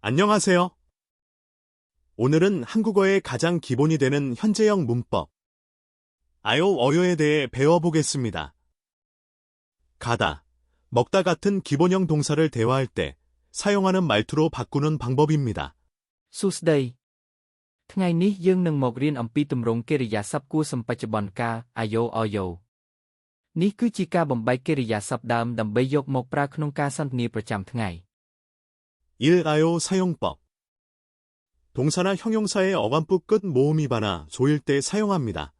안녕하세요. 오늘은 한국어의 가장 기본이 되는 현재형 문법, 아요, 어요에 대해 배워보겠습니다. 가다, 먹다 같은 기본형 동사를 대화할 때 사용하는 말투로 바꾸는 방법입니다. Tuesday ថ្ងៃនេះយើងនឹងមករៀនអំពីទម្រង់កិរិយាសព្ទគួរសមបច្ចុប្បន្នកាល Ayo Oyo នេះគឺជាការបំបែកកិរិយាសព្ទដើមដើម្បីយកមកប្រើក្នុងការសន្ទនាប្រចាំថ្ងៃ 1아요 사용법. 동사나 형용사의 어간부 끝 모음이 받아 조일 때 사용합니다.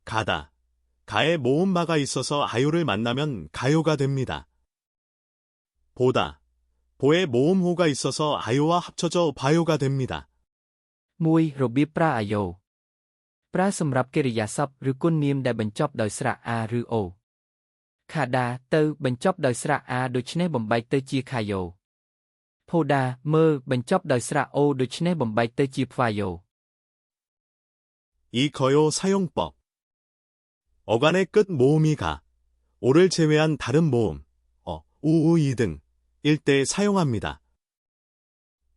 가다, 가에 모음마가 있어서 아요를 만나면 가요가 됩니다. 보다, 보에 모음호가 있어서 아요와 합쳐져 봐요가 됩니다. 1. របៀបប្រើ Ayo ប្រើសម្រាប់កិរិយាសព្ទឬគុណនាមដែលបញ្ចប់ដោយស្រៈ a ឬ o ខាដាទៅបញ្ចប់ដោយស្រៈ a ដូច្នេះបំបែកទៅជា Khayo ផូដាមើលបញ្ចប់ដោយស្រៈ o ដូច្នេះបំបែកទៅជា Phwayo. 이 거요 사용법. 어간의 끝 모음이 가, 오를 제외한 다른 모음, 우이 등일 때 사용합니다.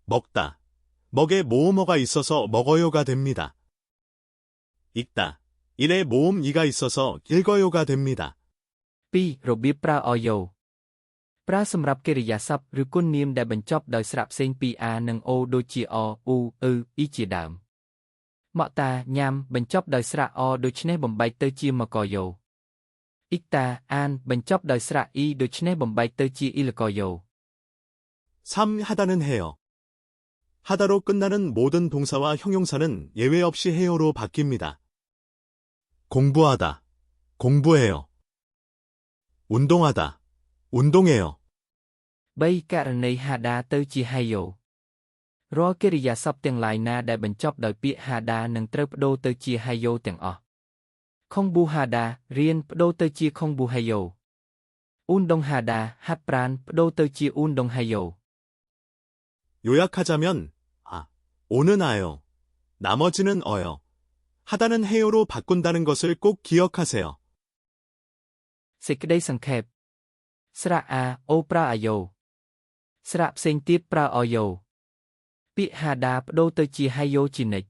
먹다, 먹에 모음어가 있어서 먹어요가 됩니다. 읽다, 일에 모음 이가 있어서 읽어요가 됩니다. 2. របៀបប្រើ Oyo ប្រើសម្រាប់កិរិយាសព្ទឬគុណនាមដែលបញ្ចប់ដោយស្រៈផ្សេងពី a និង o ដូចជា o, u, i ជាដើម មកតាញ៉ាំបញ្ចប់ដោយស្រៈ o ដូច្នេះបំបែកទៅជា Makoyo. អ៊ីកតាអានបញ្ចប់ដោយស្រៈ e ដូច្នេះបំបែកទៅជា Ilkoyo. 3. 하다는 해요. 하다로 끝나는 모든 동사와 형용사는 예외 없이 해요로 바뀝니다. 공부하다, 공부해요. 운동하다, 운동해요. 3. ករណី Hada ទៅជា Hayo រាល់កិរិយាសព្ទទាំងឡាយណាដែលបញ្ចប់ដោយពាក្យ Hada នឹងត្រូវប្ដូរទៅជា Hayo ទាំងអស់ Khongbu Hada រៀនប្ដូរទៅជា Khongbu Hayo. Undong Hada ហាត់ប្រាណប្ដូរទៅជា Undong Hayo. 요약하자면, 오는 아요, 나머지는 어요, 하다는 해요로 바꾼다는 것을 꼭 기억하세요. សេចក្តីសង្ខេប ស្រៈ a, o ប្រើ Ayo ស្រៈផ្សេងទៀតប្រើ Oyo ពាក្យ Hada ប្ដូរទៅជា Hayo ជានិច្ច